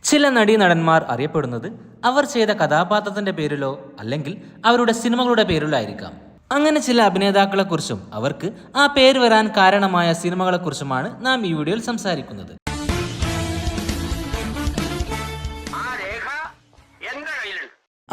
ചില നടീനടന്മാർ അറിയപ്പെടുന്നത് അവർ ചെയ്ത കഥാപാത്രത്തിന്റെ പേരിലോ അല്ലെങ്കിൽ അവരുടെ സിനിമകളുടെ പേരിലോ ആയിരിക്കാം. അങ്ങനെ ചില അഭിനേതാക്കളെക്കുറിച്ചും അവർക്ക് ആ പേര് വരാൻ കാരണമായ സിനിമകളെക്കുറിച്ചുമാണ് നാം ഈ വീഡിയോയിൽ സംസാരിക്കുന്നത്.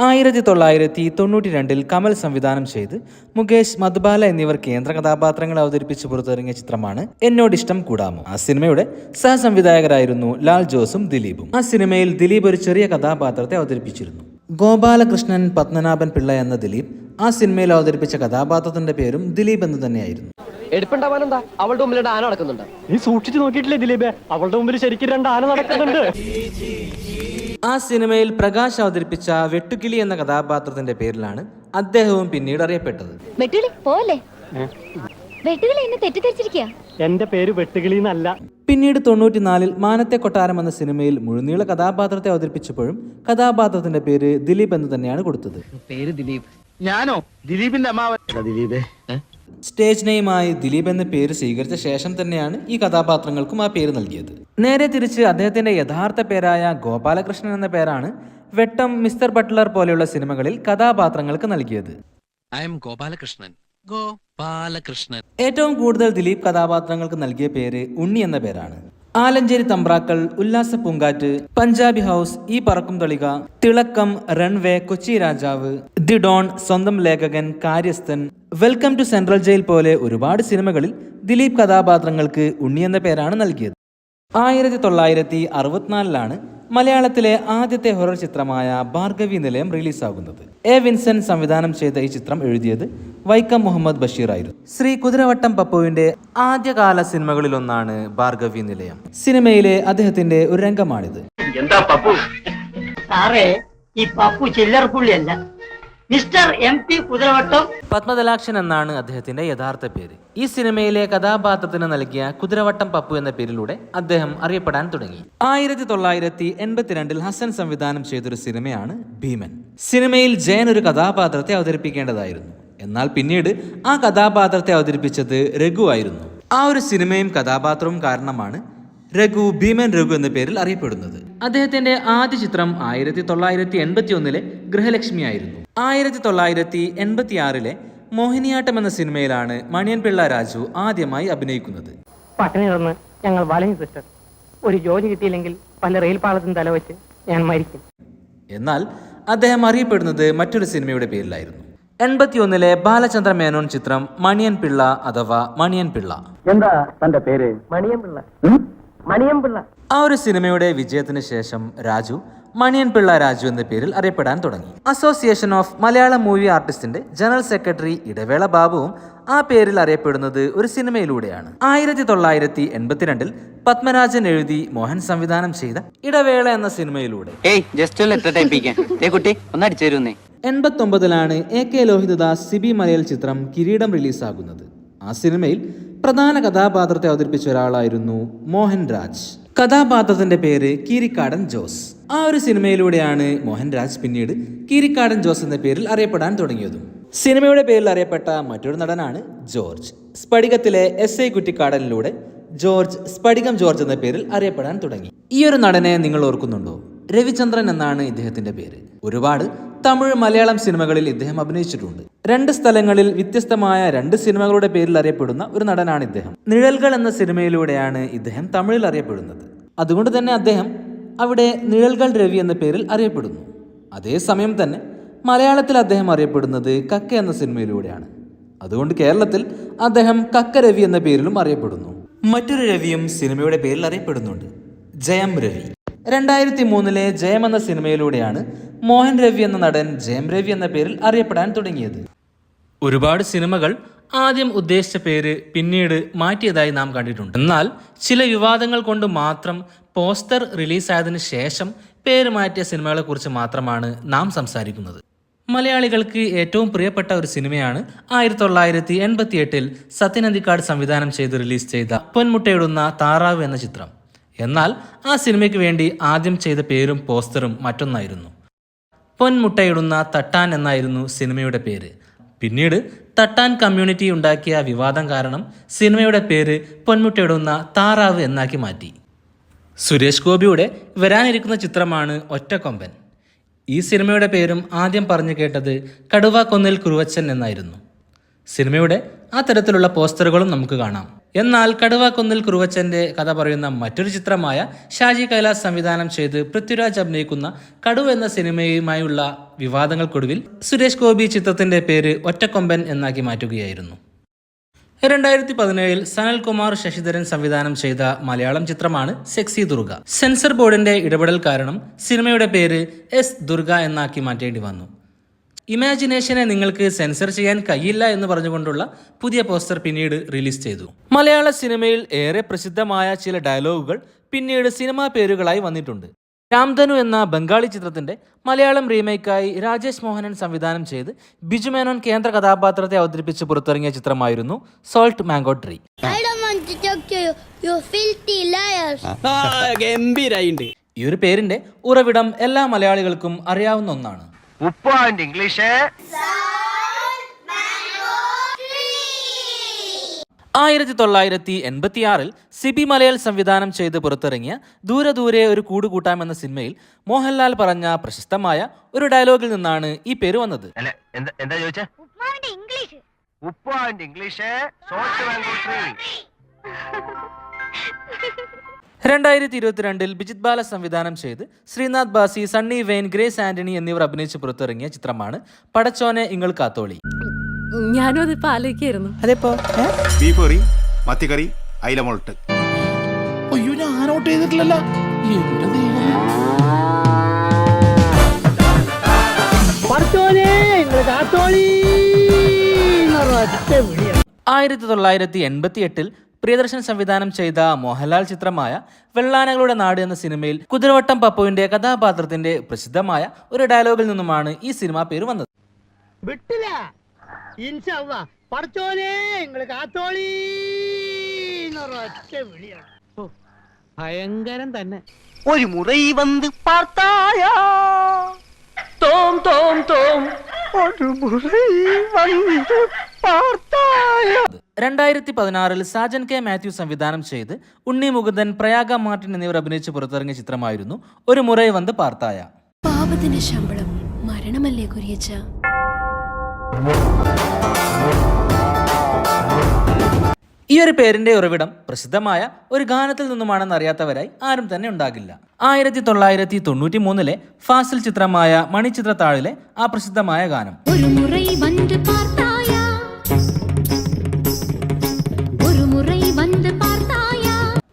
1992 കമൽ സംവിധാനം ചെയ്ത് മുകേഷ്, മധുബാല എന്നിവർ കേന്ദ്ര കഥാപാത്രങ്ങളെ അവതരിപ്പിച്ച് പുറത്തിറങ്ങിയ ചിത്രമാണ് എന്നോടിഷ്ടം കൂടാമോ. ആ സിനിമയുടെ സഹസംവിധായകരായിരുന്നു ലാൽ ജോസും ദിലീപും. ആ സിനിമയിൽ ദിലീപ് ഒരു ചെറിയ കഥാപാത്രത്തെ അവതരിപ്പിച്ചിരുന്നു. ഗോപാലകൃഷ്ണൻ പത്മനാഭൻ പിള്ള എന്ന ദിലീപ് ആ സിനിമയിൽ അവതരിപ്പിച്ച കഥാപാത്രത്തിന്റെ പേരും ദിലീപ് എന്ന് തന്നെയായിരുന്നു. എടുപ്പുണ്ടാവാനെന്താ, അവളുടെ മുമ്പിൽ ആന നടക്കുന്നുണ്ട്. നീ സൂക്ഷിച്ചു നോക്കിയിട്ടില്ലേ ദിലീപേ, അവളുടെ മുമ്പിൽ ശരിക്കും 2 ആന നടക്കുന്നുണ്ട്. ആ സിനിമയിൽ പ്രകാശ് അവതരിപ്പിച്ച വെട്ടുകിളി എന്ന കഥാപാത്രത്തിന്റെ പേരിലാണ് അദ്ദേഹവും പിന്നീട് അറിയപ്പെട്ടത്. എന്റെ പേര് വെട്ടുകിളി എന്നല്ല. പിന്നീട് 94 മാനത്തെ കൊട്ടാരം എന്ന സിനിമയിൽ മുഴുനീള കഥാപാത്രത്തെ അവതരിപ്പിച്ചപ്പോഴും കഥാപാത്രത്തിന്റെ പേര് ദിലീപ് എന്ന് തന്നെയാണ് കൊടുത്തത്. പേര് ദിലീപ്. ഞാനോ ദിലീപിന്റെ അമ്മാവൻ. ദിലീപേ സ്റ്റേജ് നെയിമായി ദിലീപ് എന്ന പേര് സ്വീകരിച്ച ശേഷം തന്നെയാണ് ഈ കഥാപാത്രങ്ങൾക്കും ആ പേര് നൽകിയത്. നേരെ തിരിച്ച് അദ്ദേഹത്തിന്റെ യഥാർത്ഥ പേരായ ഗോപാലകൃഷ്ണൻ എന്ന പേരാണ് വെട്ടം, മിസ്റ്റർ ബട്ട്ലർ പോലെയുള്ള സിനിമകളിൽ കഥാപാത്രങ്ങൾക്ക് നൽകിയത്. ഏറ്റവും കൂടുതൽ ദിലീപ് കഥാപാത്രങ്ങൾക്ക് നൽകിയ പേര് ഉണ്ണി എന്ന പേരാണ്. ആലഞ്ചേരി തമ്പ്രാക്കൾ, ഉല്ലാസ പൂങ്കാറ്റ്, പഞ്ചാബി ഹൗസ്, ഈ പറക്കും തളിക, തിളക്കം, റൺവേ, കൊച്ചി രാജാവ്, ദി ഡോൺ, സ്വന്തം ലേഖകൻ, കാര്യസ്ഥൻ, വെൽക്കം ടു സെൻട്രൽ ജയിൽ പോലെ ഒരുപാട് സിനിമകളിൽ ദിലീപ് കഥാപാത്രങ്ങൾക്ക് ഉണ്ണി എന്ന പേരാണ് നൽകിയത്. 1964 മലയാളത്തിലെ ആദ്യത്തെ ഹൊറർ ചിത്രമായ ഭാർഗവി നിലയം റിലീസാകുന്നത്. എ വിൻസെന്റ് സംവിധാനം ചെയ്ത ഈ ചിത്രം എഴുതിയത് വൈക്കം മുഹമ്മദ് ബഷീർ ആയിരുന്നു. ശ്രീ കുതിരവട്ടം പപ്പുവിന്റെ ആദ്യകാല സിനിമകളിലൊന്നാണ് ഭാർഗവി നിലയം. സിനിമയിലെ അദ്ദേഹത്തിന്റെ ഒരു രംഗമാണിത്. എന്താ പപ്പു സാറേ, ഈ പപ്പു ചില്ലർ പുള്ളിയല്ല, മിസ്റ്റർ MP കുതിരവട്ടം. പത്മദലാക്ഷൻ എന്നാണ് അദ്ദേഹത്തിന്റെ യഥാർത്ഥ പേര്. ഈ സിനിമയിലെ കഥാപാത്രത്തിന് നൽകിയ കുതിരവട്ടം പപ്പു എന്ന പേരിലൂടെ അദ്ദേഹം അറിയപ്പെടാൻ തുടങ്ങി. 1982 ഹസൻ സംവിധാനം ചെയ്തൊരു സിനിമയാണ് ഭീമൻ. സിനിമയിൽ ജയൻ ഒരു കഥാപാത്രത്തെ അവതരിപ്പിക്കേണ്ടതായിരുന്നു. എന്നാൽ പിന്നീട് ആ കഥാപാത്രത്തെ അവതരിപ്പിച്ചത് രഘു ആയിരുന്നു. ആ ഒരു സിനിമയും കഥാപാത്രവും കാരണമാണ് രഘു ഭീമൻ രഘു എന്ന പേരിൽ അറിയപ്പെടുന്നത്. അദ്ദേഹത്തിന്റെ ആദ്യ ചിത്രം 1981 ഗൃഹലക്ഷ്മി ആയിരുന്നു. 1986 മോഹിനിയാട്ടം എന്ന സിനിമയിലാണ് മണിയൻ പിള്ള രാജു ആദ്യമായി അഭിനയിക്കുന്നത്. പട്ടിണി കിടന്ന് ഞങ്ങൾ വലഞ്ഞു സിസ്റ്റർ. ഒരു ജോലി കിട്ടിയില്ലെങ്കിൽ പല റെയിൽ പാളത്തിന് തലവെച്ച് ഞാൻ മരിക്കും. എന്നാൽ അദ്ദേഹം അറിയപ്പെടുന്നത് മറ്റൊരു സിനിമയുടെ പേരിലായിരുന്നു. 81 ബാലചന്ദ്ര മേനോൻ ചിത്രം മണിയൻ പിള്ള അഥവാ മണിയൻ പിള്ള. എന്താ തന്റെ പേര്? മണിയമ്പിള്ള. മണിയമ്പിള്ള. ആ ഒരു സിനിമയുടെ വിജയത്തിന് ശേഷം രാജു മണിയൻ പിള്ള രാജു എന്ന പേരിൽ അറിയപ്പെടാൻ തുടങ്ങി. അസോസിയേഷൻ ഓഫ് മലയാളം മൂവി ആർട്ടിസ്റ്റിന്റെ ജനറൽ സെക്രട്ടറി ഇടവേള ബാബുവും ആ പേരിൽ അറിയപ്പെടുന്നത് ഒരു സിനിമയിലൂടെയാണ്. 1982 പത്മരാജൻ എഴുതി മോഹൻ സംവിധാനം ചെയ്ത ഇടവേള എന്ന സിനിമയിലൂടെ. 89 AK ലോഹിതദാസ് സിബി മലയാൾ ചിത്രം കിരീടം റിലീസാകുന്നത്. ആ സിനിമയിൽ പ്രധാന കഥാപാത്രത്തെ അവതരിപ്പിച്ച ഒരാളായിരുന്നു മോഹൻ രാജ്. കഥാപാത്രത്തിന്റെ പേര് കീരിക്കാടൻ ജോസ്. ആ ഒരു സിനിമയിലൂടെയാണ് മോഹൻ രാജ് പിന്നീട് കീരിക്കാടൻ ജോസ് എന്ന പേരിൽ അറിയപ്പെടാൻ തുടങ്ങിയതും. സിനിമയുടെ പേരിൽ അറിയപ്പെട്ട മറ്റൊരു നടനാണ് ജോർജ്. സ്ഫടികത്തിലെ SI കുറ്റിക്കാടനിലൂടെ ജോർജ് സ്ഫടികം ജോർജ് എന്ന പേരിൽ അറിയപ്പെടാൻ തുടങ്ങി. ഈ ഒരു നടനെ നിങ്ങൾ ഓർക്കുന്നുണ്ടോ? രവിചന്ദ്രൻ എന്നാണ് ഇദ്ദേഹത്തിന്റെ പേര്. ഒരുപാട് തമിഴ്, മലയാളം സിനിമകളിൽ ഇദ്ദേഹം അഭിനയിച്ചിട്ടുണ്ട്. 2 സ്ഥലങ്ങളിൽ വ്യത്യസ്തമായ 2 സിനിമകളുടെ പേരിൽ അറിയപ്പെടുന്ന ഒരു നടനാണ് ഇദ്ദേഹം. നിഴൽകൾ എന്ന സിനിമയിലൂടെയാണ് ഇദ്ദേഹം തമിഴിൽ അറിയപ്പെടുന്നത്. അതുകൊണ്ട് തന്നെ അദ്ദേഹം അവിടെ നിഴൽകൾ രവി എന്ന പേരിൽ അറിയപ്പെടുന്നു. അതേസമയം തന്നെ മലയാളത്തിൽ അദ്ദേഹം അറിയപ്പെടുന്നത് കക്ക എന്ന സിനിമയിലൂടെയാണ്. അതുകൊണ്ട് കേരളത്തിൽ അദ്ദേഹം കക്ക രവി എന്ന പേരിലും അറിയപ്പെടുന്നു. മറ്റൊരു രവിയും സിനിമയുടെ പേരിൽ അറിയപ്പെടുന്നുണ്ട്, ജയം രവി. 2003 ജയം എന്ന സിനിമയിലൂടെയാണ് മോഹൻ രവി എന്ന നടൻ ജയം രവി എന്ന പേരിൽ അറിയപ്പെടാൻ തുടങ്ങിയത്. ഒരുപാട് സിനിമകൾ ആദ്യം ഉദ്ദേശിച്ച പേര് പിന്നീട് മാറ്റിയതായി നാം കണ്ടിട്ടുണ്ട്. എന്നാൽ ചില വിവാദങ്ങൾ കൊണ്ട് മാത്രം പോസ്റ്റർ റിലീസായതിനു ശേഷം പേര് മാറ്റിയ സിനിമകളെ കുറിച്ച് മാത്രമാണ് നാം സംസാരിക്കുന്നത്. മലയാളികൾക്ക് ഏറ്റവും പ്രിയപ്പെട്ട ഒരു സിനിമയാണ് 1988 സത്യൻ അന്തിക്കാട് സംവിധാനം ചെയ്ത് റിലീസ് ചെയ്ത പൊന്മുട്ടയിടുന്ന താറാവ് എന്ന ചിത്രം. എന്നാൽ ആ സിനിമയ്ക്ക് വേണ്ടി ആദ്യം ചെയ്ത പേരും പോസ്റ്ററും മറ്റൊന്നായിരുന്നു. പൊന്മുട്ടയിടുന്ന തട്ടാൻ എന്നായിരുന്നു സിനിമയുടെ പേര്. പിന്നീട് തട്ടാൻ കമ്മ്യൂണിറ്റി ഉണ്ടാക്കിയ വിവാദം കാരണം സിനിമയുടെ പേര് പൊന്മുട്ടയിടുന്ന താറാവ് എന്നാക്കി മാറ്റി. സുരേഷ് ഗോപിയുടെ വരാനിരിക്കുന്ന ചിത്രമാണ് ഒറ്റക്കൊമ്പൻ. ഈ സിനിമയുടെ പേരും ആദ്യം പറഞ്ഞു കേട്ടത് കടുവാക്കൊന്നിൽ കുറുവച്ചൻ എന്നായിരുന്നു. സിനിമയുടെ ആ തരത്തിലുള്ള പോസ്റ്ററുകളും നമുക്ക് കാണാം. എന്നാൽ കടുവാക്കൊന്നിൽ കുറുവച്ചൻ്റെ കഥ പറയുന്ന മറ്റൊരു ചിത്രമായ ഷാജി കൈലാസ് സംവിധാനം ചെയ്ത് പൃഥ്വിരാജ് അഭിനയിക്കുന്ന കടുവ എന്ന സിനിമയുമായുള്ള വിവാദങ്ങൾക്കൊടുവിൽ സുരേഷ് ഗോപി ചിത്രത്തിൻ്റെ പേര് ഒറ്റക്കൊമ്പൻ എന്നാക്കി മാറ്റുകയായിരുന്നു. 2017 സനൽകുമാർ ശശിധരൻ സംവിധാനം ചെയ്ത മലയാളം ചിത്രമാണ് സെക്സി ദുർഗ. സെൻസർ ബോർഡിന്റെ ഇടപെടൽ കാരണം സിനിമയുടെ പേര് എസ് ദുർഗ എന്നാക്കി മാറ്റേണ്ടി വന്നു. ഇമാജിനേഷനെ നിങ്ങൾക്ക് സെൻസർ ചെയ്യാൻ കഴിയില്ല എന്ന് പറഞ്ഞുകൊണ്ടുള്ള പുതിയ പോസ്റ്റർ പിന്നീട് റിലീസ് ചെയ്തു. മലയാള സിനിമയിൽ ഏറെ പ്രസിദ്ധമായ ചില ഡയലോഗുകൾ പിന്നീട് സിനിമാ പേരുകളായി വന്നിട്ടുണ്ട്. രാംധനു എന്ന ബംഗാളി ചിത്രത്തിന്റെ മലയാളം റീമേക്കായി രാജേഷ് മോഹനൻ സംവിധാനം ചെയ്ത് ബിജു മേനോൻ കേന്ദ്ര കഥാപാത്രത്തെ അവതരിപ്പിച്ച് പുറത്തിറങ്ങിയ ചിത്രമായിരുന്നു സോൾട്ട് മാംഗോ ട്രീ. ഈ ഒരു പേരിന്റെ ഉറവിടം എല്ലാ മലയാളികൾക്കും അറിയാവുന്ന ഒന്നാണ്. ഇംഗ്ലീഷ് 1986 സിബി മലയാൽ സംവിധാനം ചെയ്ത് പുറത്തിറങ്ങിയ ദൂരെ ദൂരെ ഒരു കൂടുകൂട്ടാം എന്ന സിനിമയിൽ മോഹൻലാൽ പറഞ്ഞ പ്രശസ്തമായ ഒരു ഡയലോഗിൽ നിന്നാണ് ഈ പേര് വന്നത്. എന്താ ചോദിച്ചേ? ഇംഗ്ലീഷ് 2022 ബിജിത് ബാല സംവിധാനം ചെയ്ത് ശ്രീനാഥ് ബാസി, സണ്ണി വെയിൻ, ഗ്രേസ് ആന്റണി എന്നിവർ അഭിനയിച്ച് പുറത്തിറങ്ങിയ ചിത്രമാണ് പടച്ചോനെ ഇങ്ങൾ കാത്തോളി. ഞാനും അതിപ്പോ ആലോചിക്കായിരുന്നു. അതെപ്പോ ബീഫ് കറി, മത്തിക്കറി, അയിലമുളട്ട്. അയ്യോ, ഞാൻ ഔട്ട് ചെയ്തിട്ടില്ലല്ലോ. 1988 പ്രിയദർശൻ സംവിധാനം ചെയ്ത മോഹൻലാൽ ചിത്രമായ വെള്ളാനകളുടെ നാട് എന്ന സിനിമയിൽ കുതിരവട്ടം പപ്പുവിന്റെ കഥാപാത്രത്തിന്റെ പ്രസിദ്ധമായ ഒരു ഡയലോഗിൽ നിന്നുമാണ് ഈ സിനിമ പേര് വന്നത്. ഭയങ്കരം തന്നെ. ഒരു മുறை വന്ന് പാർത്തായാ തോം തോം തോം ഒരു മുறை വന്ന് പാർത്തായാ. 2016 സാജൻ കെ മാത്യു സംവിധാനം ചെയ്ത് ഉണ്ണി മുകുന്ദൻ, പ്രയാഗ മാർട്ടിൻ എന്നിവർ അഭിനയിച്ച് പുറത്തിറങ്ങിയ ചിത്രമായിരുന്നു ഒരു മുறை വന്ന് പാർത്തായ. പാപത്തിന്റെ ശമ്പളം മരണമല്ലേ കുരിയച്ച? ഈ ഒരു പേരിന്റെ ഉറവിടം പ്രസിദ്ധമായ ഒരു ഗാനത്തിൽ നിന്നുമാണെന്ന് അറിയാത്തവരായി ആരും തന്നെ ഉണ്ടാകില്ല. 1993 ഫാസിൽ ചിത്രമായ മണിച്ചിത്രത്താഴിലെ ആ പ്രസിദ്ധമായ ഗാനം. ഒരു മുறை വന്ന് പാർത്തായ, ഒരു മുறை വന്ന് പാർത്തായ.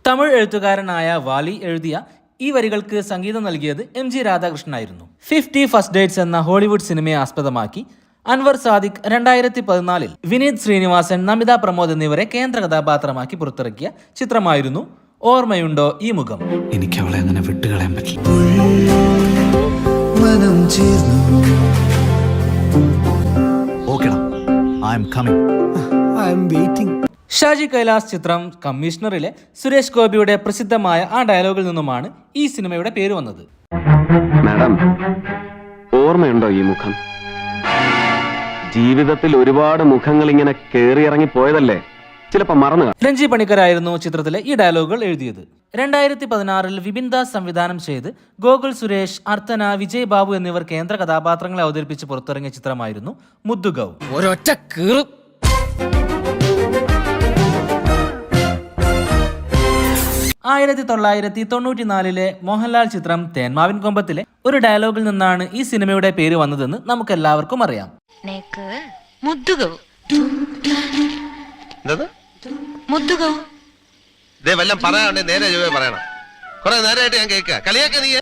തമിഴ് എഴുത്തുകാരനായ വാലി എഴുതിയ ഈ വരികൾക്ക് സംഗീതം നൽകിയത് MG രാധാകൃഷ്ണനായിരുന്നു. 50 ഫസ്റ്റ് ഡേറ്റ്സ് എന്ന ഹോളിവുഡ് സിനിമയെ ആസ്പദമാക്കി അൻവർ സാദിഖ് 2014 വിനീത് ശ്രീനിവാസൻ, നമിത പ്രമോദ് എന്നിവരെ കേന്ദ്ര കഥാപാത്രമാക്കി പുറത്തിറക്കിയ ചിത്രമായിരുന്നു ഓർമ്മയുണ്ടോ ഈ മുഖം. എനിക്ക് അവളെ അങ്ങനെ വിട്ടുകളയാൻ പറ്റില്ല. ഷാജി കൈലാസ് ചിത്രം കമ്മീഷണറിലെ സുരേഷ് ഗോപിയുടെ പ്രസിദ്ധമായ ആ ഡയലോഗിൽ നിന്നുമാണ് ഈ സിനിമയുടെ പേര് വന്നത്. മാഡം, ഓർമ്മയുണ്ടോ ഈ മുഖം? ജീവിതത്തിൽ ഒരുപാട് മുഖങ്ങൾ ഇങ്ങനെ കേറിയിറങ്ങി പോയതല്ലേ, ചിലപ്പോ മറന്നു. രഞ്ജി പണിക്കരായിരുന്നു ചിത്രത്തിലെ ഈ ഡയലോഗുകൾ എഴുതിയത്. 2016 വിപിൻ ദാസ് സംവിധാനം ചെയ്ത് ഗോകുൽ സുരേഷ്, അർച്ചന, വിജയ് ബാബു എന്നിവർ കേന്ദ്ര കഥാപാത്രങ്ങളെ അവതരിപ്പിച്ച് പുറത്തിറങ്ങിയ ചിത്രമായിരുന്നു മുദ്ദുഗൗ. ഒരൊറ്റ കീറും. 1994 മോഹൻലാൽ ചിത്രം തേന്മാവിൻ കൊമ്പത്തിലെ ഒരു ഡയലോഗിൽ നിന്നാണ് ഈ സിനിമയുടെ പേര് വന്നതെന്ന് നമുക്കെല്ലാവർക്കും അറിയാം.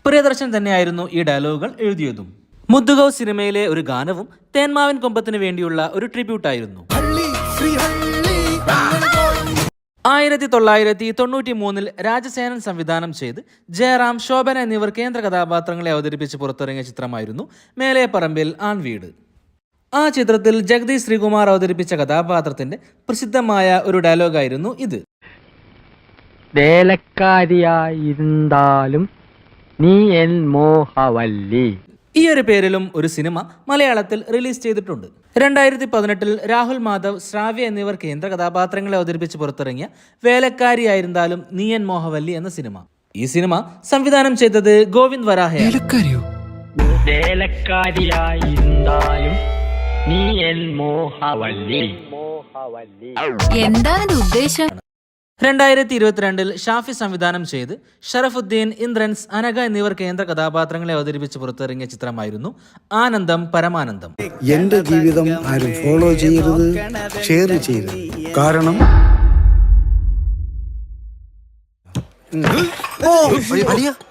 പ്രിയദർശൻ തന്നെയായിരുന്നു ഈ ഡയലോഗുകൾ എഴുതിയതും. മുദ്ദുഗൗ സിനിമയിലെ ഒരു ഗാനവും തേന്മാവിൻ കൊമ്പത്തിന് വേണ്ടിയുള്ള ഒരു ട്രിബ്യൂട്ടായിരുന്നു. 1993 രാജസേനൻ സംവിധാനം ചെയ്ത് ജയറാം, ശോഭന എന്നിവർ കേന്ദ്ര കഥാപാത്രങ്ങളെ അവതരിപ്പിച്ച് പുറത്തിറങ്ങിയ ചിത്രമായിരുന്നു മേലെ പറമ്പിൽ ആൺവീട്. ആ ചിത്രത്തിൽ ജഗദീഷ് ശ്രീകുമാർ അവതരിപ്പിച്ച കഥാപാത്രത്തിന്റെ പ്രസിദ്ധമായ ഒരു ഡയലോഗായിരുന്നു ഇത്. വേലക്കാരിയായിരുന്നാലും നീ എൻ മോഹവല്ലി. ഈ ഒരു പേരിലും ഒരു സിനിമ മലയാളത്തിൽ റിലീസ് ചെയ്തിട്ടുണ്ട്. 2018 രാഹുൽ മാധവ്, ശ്രാവ്യ എന്നിവർ കേന്ദ്ര കഥാപാത്രങ്ങളെ അവതരിപ്പിച്ച് പുറത്തിറങ്ങിയ വേലക്കാരിയായിരുന്നാലും നീയൻ മോഹവല്ലി എന്ന സിനിമ. ഈ സിനിമ സംവിധാനം ചെയ്തത് ഗോവിന്ദ് വരാഹയാണ്. വേലക്കാരിയോ? വേലക്കാരിയായിരുന്നാലും നീ എൻ മോഹവല്ലി. എന്താ ഉദ്ദേശം? 2022 ഷാഫി സംവിധാനം ചെയ്ത് ഷറഫുദ്ദീൻ, ഇന്ദ്രൻസ്, അനഘ എന്നിവർ കേന്ദ്ര കഥാപാത്രങ്ങളെ അവതരിപ്പിച്ച് പുറത്തിറങ്ങിയ ചിത്രമായിരുന്നു ആനന്ദം പരമാനന്ദം. എന്റെ ജീവിതം ആരും ഫോളോ ചെയ്യരുത്, ഷെയർ ചെയ്യരുത്. കാരണം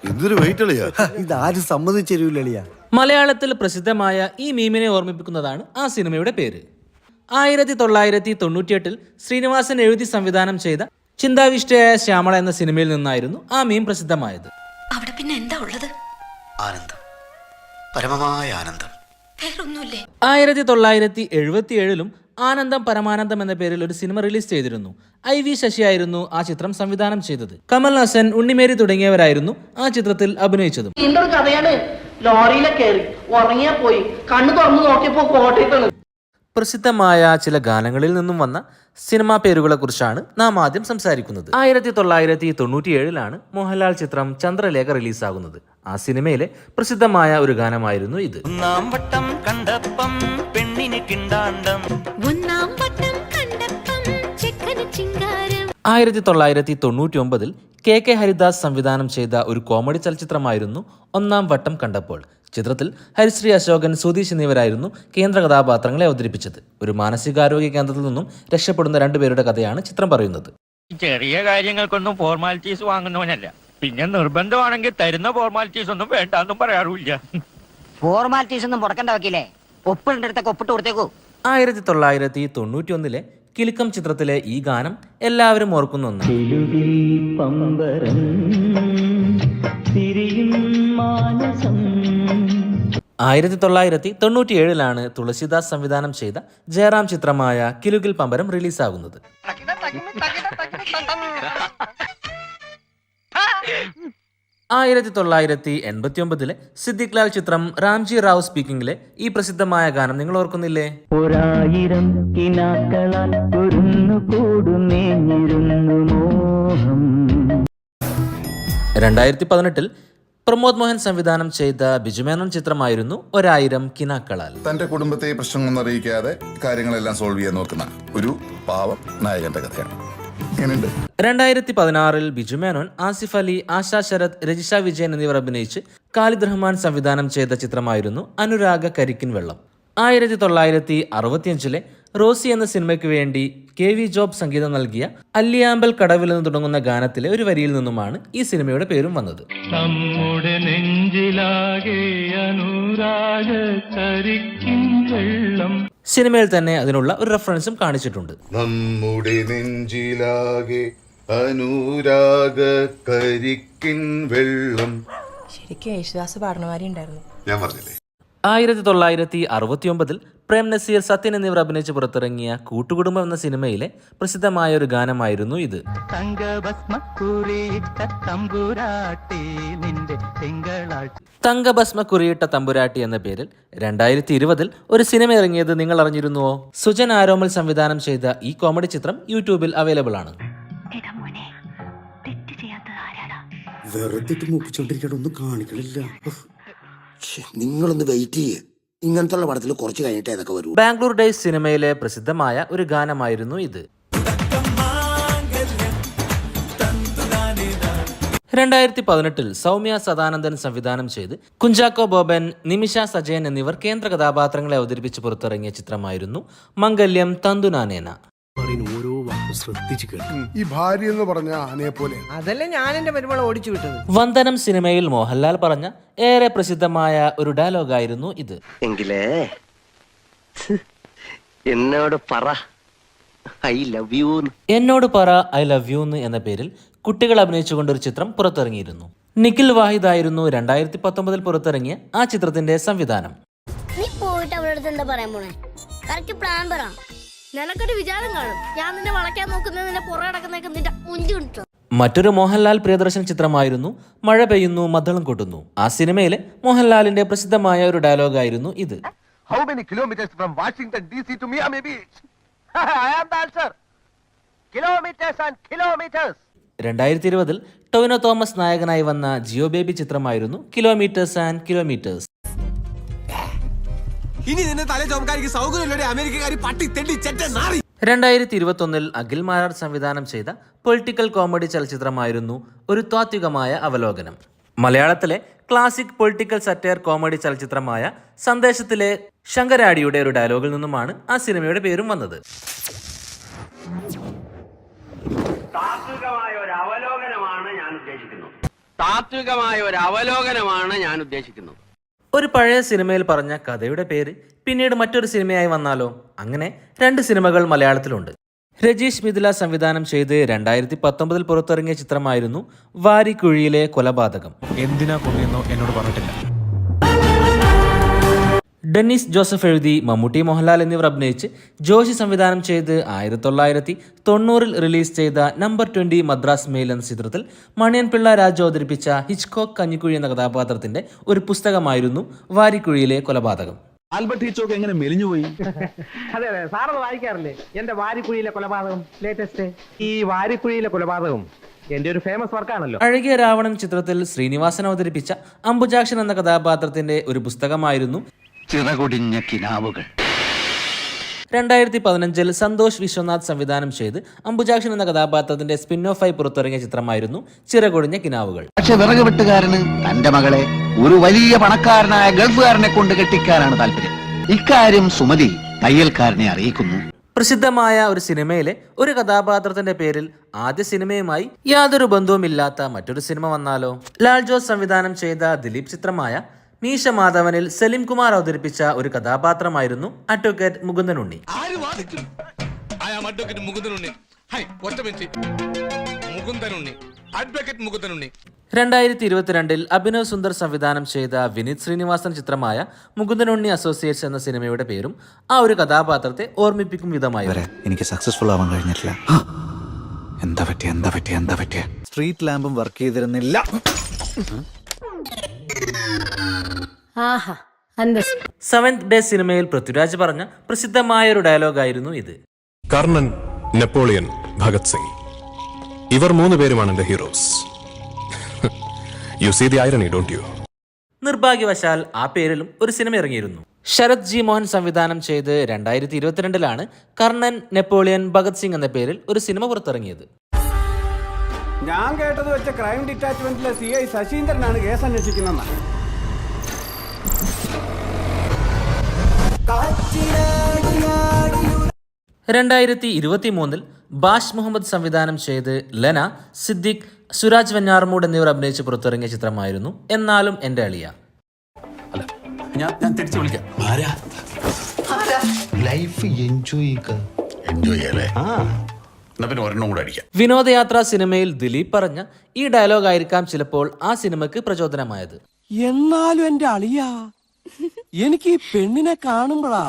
എന്തൊരു വെയിറ്റ് അളിയാ. ഇതാരും സമ്മതിച്ചേരൂലളിയ. മലയാളത്തിൽ പ്രസിദ്ധമായ ഈ മീമിനെ ഓർമ്മിപ്പിക്കുന്നതാണ് ആ സിനിമയുടെ പേര്. 1998 ശ്രീനിവാസൻ എഴുതി സംവിധാനം ചെയ്ത ചിന്താവിഷ്ടയായ ശ്യാമള എന്ന സിനിമയിൽ നിന്നായിരുന്നു ആ മീം പ്രസിദ്ധമായത്. അവിടെ പിന്നെ എന്താ ഉള്ളത്? ആനന്ദം, പരമമായ ആനന്ദം. 1977 ആനന്ദം പരമാനന്ദം എന്ന പേരിൽ ഒരു സിനിമ റിലീസ് ചെയ്തിരുന്നു. IV ശശിയായിരുന്നു ആ ചിത്രം സംവിധാനം ചെയ്തത്. കമൽഹാസൻ, ഉണ്ണിമേരി തുടങ്ങിയവരായിരുന്നു ആ ചിത്രത്തിൽ അഭിനയിച്ചതും. എന്തൊരു കഥയാണ്. ലോറിയിലെ കയറി ഉറങ്ങിയാ പോയി, കണ്ണു തുറന്നു നോക്കിയപ്പോ കോട്ടയത്താണ്. പ്രസിദ്ധമായ ചില ഗാനങ്ങളിൽ നിന്നും വന്ന സിനിമാ പേരുകളെ കുറിച്ചാണ് നാം ആദ്യം സംസാരിക്കുന്നത്. 1997 മോഹൻലാൽ ചിത്രം ചന്ദ്രലേഖ റിലീസാകുന്നത്. ആ സിനിമയിലെ പ്രസിദ്ധമായ ഒരു ഗാനമായിരുന്നു ഇത്. ഒന്നാം വട്ടം കണ്ടപ്പം ചെക്കന് ചിങ്കാരം. 1999 KK ഹരിദാസ് സംവിധാനം ചെയ്ത ഒരു കോമഡി ചലച്ചിത്രമായിരുന്നു ഒന്നാം വട്ടം കണ്ടപ്പോൾ. ചിത്രത്തിൽ ഹരിശ്രീ അശോകൻ, സുധീഷ് എന്നിവരായിരുന്നു കേന്ദ്ര കഥാപാത്രങ്ങളെ അവതരിപ്പിച്ചത്. ഒരു മാനസികാരോഗ്യ കേന്ദ്രത്തിൽ നിന്നും രക്ഷപ്പെടുന്ന രണ്ടുപേരുടെ കഥയാണ് ചിത്രം പറയുന്നത്. ചെറിയ കാര്യങ്ങൾക്കൊന്നും ഫോർമാലിറ്റീസ് വാങ്ങുന്നവനല്ല. പിന്നെ നിർബന്ധമാണെങ്കിൽ തരുന്ന ഫോർമാലിറ്റീസ് ഒന്നും വേണ്ടെന്നും പറയാറില്ല. ഫോർമാലിറ്റീസ് ഒന്നും മുടക്കണ്ട വക്കീലേ, ഒപ്പിടേണ്ടടുത്തൊക്കെ ഒപ്പിട്ട് കൊടുത്തേക്കൂ. 1991 കിലുക്കം ചിത്രത്തിലെ ഈ ഗാനം എല്ലാവരും ഓർക്കുന്ന ഒന്നാണ്. 1997 തുളസിദാസ് സംവിധാനം ചെയ്ത ജയറാം ചിത്രമായ കിലുകിൽ പമ്പരം റിലീസാകുന്നത്. 1989 സിദ്ദിഖ് ലാൽ ചിത്രം രാംജി റാവു സ്പീക്കിംഗിലെ ഈ പ്രസിദ്ധമായ ഗാനം നിങ്ങൾ ഓർക്കുന്നില്ലേ? 2018 പ്രമോദ് മോഹൻ സംവിധാനം ചെയ്ത ബിജുമേനോൻ ചിത്രമായിരുന്നു 1000 കിനാക്കളാൽ. തന്റെ കുടുംബത്തെ പ്രശ്നങ്ങളൊന്നും അറിയിക്കാതെ കാര്യങ്ങളെല്ലാം സോൾവ് ചെയ്യാൻ നോക്കുന്ന ഒരു പാവം നായകന്റെ കഥയാണ്. 2016 ബിജുമേനോൻ, ആസിഫ് അലി, ആശാ ശരത്, രജിഷ വിജയൻ എന്നിവർ അഭിനയിച്ച് ഖാലിദ് റഹ്മാൻ സംവിധാനം ചെയ്ത ചിത്രമായിരുന്നു അനുരാഗ കരിക്കിൻ വെള്ളം. 1965 റോസി എന്ന സിനിമയ്ക്ക് വേണ്ടി KV ജോബ് സംഗീതം നൽകിയ അല്ലിയാമ്പൽ കടവിൽ നിന്ന് തുടങ്ങുന്ന ഗാനത്തിലെ ഒരു വരിയിൽ നിന്നുമാണ് ഈ സിനിമയുടെ പേരും വന്നത്. നമ്മുടെ നെഞ്ചിലാകെ അനുരാഗ കരിക്കിൻ വെള്ളം. സിനിമയിൽ തന്നെ അതിനുള്ള ഒരു റെഫറൻസും കാണിച്ചിട്ടുണ്ട്. നമ്മുടെ നെഞ്ചിലാകെ അനുരാഗ കരിക്കിൻ വെള്ളം. ശരിക്കും യേശുദാസ് പാടണമാരി ഉണ്ടായിരുന്നു. ഞാൻ പറഞ്ഞില്ലേ. 1969 പ്രേം നസീർ, സത്യൻ എന്നിവർ അഭിനയിച്ച് പുറത്തിറങ്ങിയ കൂട്ടുകുടുംബം എന്ന സിനിമയിലെ പ്രസിദ്ധമായ ഒരു ഗാനമായിരുന്നു ഇത്. തങ്കഭസ്മ കുറിയിട്ട തമ്പുരാട്ടി എന്ന പേരിൽ 2020 ഒരു സിനിമ ഇറങ്ങിയത് നിങ്ങൾ അറിഞ്ഞിരുന്നുവോ? സുജൻ ആരോമൽ സംവിധാനം ചെയ്ത ഈ കോമഡി ചിത്രം യൂട്യൂബിൽ അവൈലബിൾ ആണ്. വെറുതെ മുപ്പിച്ചോണ്ടിരിക്കണ ഒന്നും കാണിക്കണില്ല. നിങ്ങളൊന്ന് വെയിറ്റ് ചെയ്യേ, ഇങ്ങനത്തെ പടത്തിൽ കുറച്ച് കഴിഞ്ഞിട്ട് ഏതൊക്കെ വരൂ. ബാംഗ്ലൂർ ഡേയ്സ് സിനിമയിലെ പ്രസിദ്ധമായ ഒരു ഗാനമായിരുന്നു ഇത്. 2018 സൗമ്യ സദാനന്ദൻ സംവിധാനം ചെയ്ത് കുഞ്ചാക്കോ ബോബൻ, നിമിഷ സജയൻ എന്നിവർ കേന്ദ്ര കഥാപാത്രങ്ങളെ അവതരിപ്പിച്ച് പുറത്തിറങ്ങിയ ചിത്രമായിരുന്നു മംഗല്യം തന്തുനാനേന. ഓരോ വാക്കും ശ്രദ്ധിച്ചു കേട്ടു. ഈ ഭാര്യ എന്ന് പറഞ്ഞ ആനയെ പോലെ അതല്ലേ ഞാൻ എന്റെ പെരുമാൾ ഓടിച്ചു വിട്ടത്. വന്ദനം സിനിമയിൽ മോഹൻലാൽ പറഞ്ഞ ഏറെ പ്രസിദ്ധമായ ഒരു ഡയലോഗായിരുന്നു ഇത്. എങ്കിലേ എന്നോട് പറ ഐ ലവ് യു. എന്നോട് പറ ഐ ലവ് യു എന്ന പേരിൽ കുട്ടികൾ അഭിനയിച്ചുകൊണ്ടൊരു ചിത്രം പുറത്തിറങ്ങിയിരുന്നു. നിഖിൽ വാഹിദ് ആയിരുന്നു 2019 പുറത്തിറങ്ങിയ ആ ചിത്രത്തിന്റെ സംവിധാനം. നീ പോയിട്ട് അവളടുത്ത് എന്താ പറയാൻ പോണേ? കറക്റ്റ് പ്ലാൻ പറ. നിനക്കൊരു വിചാരം കാണും, ഞാൻ നിന്നെ വളയ്ക്കാൻ നോക്കുന്നത് നിന്നെ പുറകെ നടക്കുന്നേക്ക് നിന്റെ മുഞ്ചു കിട്ടും. മറ്റൊരു മോഹൻലാൽ പ്രിയദർശൻ ചിത്രമായിരുന്നു മഴ പെയ്യുന്നു മദ്ദളം കൊട്ടുന്നു. ആ സിനിമയിലെ മോഹൻലാലിന്റെ പ്രസിദ്ധമായ ഒരു ഡയലോഗായിരുന്നു ഇത്. How many kilometers from Washington DC to Miami Beach? I am the answer. Kilometers and kilometers. 2020 Tovino Thomas നായകനായി വന്ന ജിയോ ബേബി ചിത്രമായിരുന്നു കിലോമീറ്റേഴ്സ് ആൻഡ് കിലോമീറ്റേഴ്സ്. ഇനി നിന്നെ തല ചോമക്കാരിക്ക് സൗകര്യമില്ലേ അമേരിക്കക്കാരി പട്ടി തെണ്ടി ചെറ്റ നാറി. 2021 അഖിൽ മാരാർ സംവിധാനം ചെയ്ത പൊളിറ്റിക്കൽ കോമഡി ചലച്ചിത്രമായിരുന്നു ഒരു താത്വികമായ അവലോകനം. മലയാളത്തിലെ ക്ലാസിക് പൊളിറ്റിക്കൽ സറ്റയർ കോമഡി ചലച്ചിത്രമായ സന്ദേശത്തിലെ ശങ്കരാടിയുടെ ഒരു ഡയലോഗിൽ നിന്നുമാണ് ആ സിനിമയുടെ പേരും വന്നത്. താത്വികമായ ഒരു അവലോകനമാണ് ഞാൻ ഉദ്ദേശിക്കുന്നത്. ഒരു പഴയ സിനിമയിൽ പറഞ്ഞ കഥയുടെ പേര് പിന്നീട് മറ്റൊരു സിനിമയായി വന്നാലോ? അങ്ങനെ 2 സിനിമകൾ മലയാളത്തിലുണ്ട്. രജീഷ് മിഥില സംവിധാനം ചെയ്ത് 2019 പുറത്തിറങ്ങിയ ചിത്രമായിരുന്നു വാരിക്കുഴിയിലെ കൊലപാതകം. എന്തിനാ കൊണ്ടുവന്നോ എന്നോട് പറഞ്ഞിട്ടില്ല. ഡെന്നിസ് ജോസഫ് എഴുതി മമ്മൂട്ടി, മോഹൻലാൽ എന്നിവർ അഭിനയിച്ച് ജോഷി സംവിധാനം ചെയ്ത് 1990 റിലീസ് ചെയ്ത നമ്പർ 20 മദ്രാസ് മെയിൽ എന്ന ചിത്രത്തിൽ മണിയൻ പിള്ള രാജു അവതരിപ്പിച്ച ഹിച്ച്കോക്ക് കഞ്ഞിക്കുഴി എന്ന കഥാപാത്രത്തിന്റെ ഒരു പുസ്തകമായിരുന്നു വാരിക്കുഴിയിലെ കൊലപാതകം. ആൽബർട്ട് ഹിച്ചോക്ക് എങ്ങനെ മെലിഞ്ഞുപോയി? അതെ അതെ, സാറത് വായിക്കാറില്ലേ എന്റെ വാരിക്കുഴിയിലെ കൊലപാതകം ലേറ്റസ്റ്റ്? ഈ വാരിക്കുഴിയിലെ കൊലപാതകം എന്റെ ഒരു ഫേമസ് വർക്കാണല്ലോ. അഴകിയ രാവണൻ ചിത്രത്തിൽ ശ്രീനിവാസൻ അവതരിപ്പിച്ച അംബുജാക്ഷൻ എന്ന കഥാപാത്രത്തിന്റെ ഒരു പുസ്തകമായിരുന്നു ചിറകൊടിഞ്ഞ കിനാവുകൾ. 2015 സന്തോഷ് വിശ്വനാഥ് സംവിധാനം ചെയ്ത് അംബുജാക്ഷൻ എന്ന കഥാപാത്രത്തിന്റെ സ്പിൻ ഓഫായി പുറത്തിറങ്ങിയ ചിത്രമായിരുന്നു ചിറകൊടിഞ്ഞ കിനാവുകൾ. പക്ഷെ വിറക് വെട്ടുകാരന് തന്റെ മകളെ ഒരു വലിയ പണക്കാരനായ ഗൾഫുകാരനെ കൊണ്ട് കെട്ടിക്കാനാണ് താല്പര്യം. ഇക്കാര്യം സുമതി തയ്യൽക്കാരനെ അറിയിക്കുന്നു. പ്രസിദ്ധമായ ഒരു സിനിമയിലെ ഒരു കഥാപാത്രത്തിന്റെ പേരിൽ ആദ്യ സിനിമയുമായി യാതൊരു ബന്ധവുമില്ലാത്ത മറ്റൊരു സിനിമ വന്നാലോ? ലാൽ ജോസ് സംവിധാനം ചെയ്ത ദിലീപ് ചിത്രമായ മീശ മാധവനിൽ സലിം കുമാർ അവതരിപ്പിച്ച ഒരു കഥാപാത്രമായിരുന്നു അഡ്വക്കേറ്റ് മുകുന്ദനുണ്ണി. 2022 അഭിനവ് സുന്ദർ സംവിധാനം ചെയ്ത വിനീത് ശ്രീനിവാസൻ ചിത്രമായ മുകുന്ദനുണ്ണി അസോസിയേറ്റ്സ് എന്ന സിനിമയുടെ പേരും ആ ഒരു കഥാപാത്രത്തെ ഓർമ്മിപ്പിക്കും വിധമായി. എനിക്ക് സക്സസ്ഫുൾ ആവാൻ കഴിഞ്ഞിട്ടില്ല. എന്താ പറ്റിയ സ്ട്രീറ്റ് ലാമ്പും വർക്ക് ചെയ്തിരുന്നില്ല. സെവൻത് ഡേ സിനിമയിൽ പൃഥ്വിരാജ് പറഞ്ഞ പ്രസിദ്ധമായ ഒരു ഡയലോഗായിരുന്നു ഇത്. കർണൻ, നെപ്പോളിയൻ, ഭഗത് സിംഗ്, ഇവർ 3 പേരുമാണ് എന്റെ heroes. You see the irony, don't you? നിർഭാഗ്യവശാൽ ആ പേരിലും ഒരു സിനിമ ഇറങ്ങിയിരുന്നു. ശരത് ജി മോഹൻ സംവിധാനം ചെയ്ത് 2022 കർണൻ, നെപ്പോളിയൻ, ഭഗത് സിംഗ് എന്ന പേരിൽ ഒരു സിനിമ പുറത്തിറങ്ങിയത്. ഞാൻ കേട്ടത് വെച്ച ക്രൈം ഡിറ്റാച്ച്മെന്റിലെ CI ശശീന്ദ്രനാണ് കേസ് അന്വേഷിക്കുന്നത്. 2023 ബാഷ് മുഹമ്മദ് സംവിധാനം ചെയ്ത് ലെന, സിദ്ദിഖ്, സുരാജ് വെഞ്ഞാറമൂട് എന്നിവർ അഭിനയിച്ച് പുറത്തിറങ്ങിയ ചിത്രമായിരുന്നു എന്നാലും എന്റെ അളിയ. ഞാൻ തിരിച്ചു വിളിക്കാം. ലൈഫ് എൻജോയ് ചെയ്യല്ലേ? പിന്നെ ഒരെണ്ണം കൂടെ അടിക്കാം. വിനോദയാത്ര സിനിമയിൽ ദിലീപ് പറഞ്ഞ ഈ ഡയലോഗ് ആയിരിക്കാം ചിലപ്പോൾ ആ സിനിമയ്ക്ക് പ്രചോദനമായത്. എന്നാലും എന്റെ അളിയ, എനിക്ക് ഈ പെണ്ണിനെ കാണുമ്പോഴാ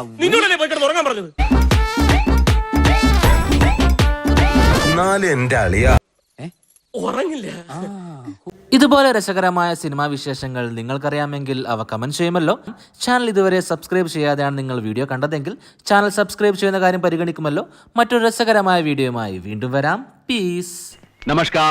എന്റെ അളിയ ഉറങ്ങില്ല. ഇതുപോലെ രസകരമായ സിനിമാ വിശേഷങ്ങൾ നിങ്ങൾക്കറിയാമെങ്കിൽ അവ കമന്റ് ചെയ്യുമല്ലോ. ചാനൽ ഇതുവരെ സബ്സ്ക്രൈബ് ചെയ്യാതെയാണ് നിങ്ങൾ വീഡിയോ കണ്ടതെങ്കിൽ ചാനൽ സബ്സ്ക്രൈബ് ചെയ്യുന്ന കാര്യം പരിഗണിക്കുമല്ലോ. മറ്റൊരു രസകരമായ വീഡിയോയുമായി വീണ്ടും വരാം. പീസ്. നമസ്കാരം.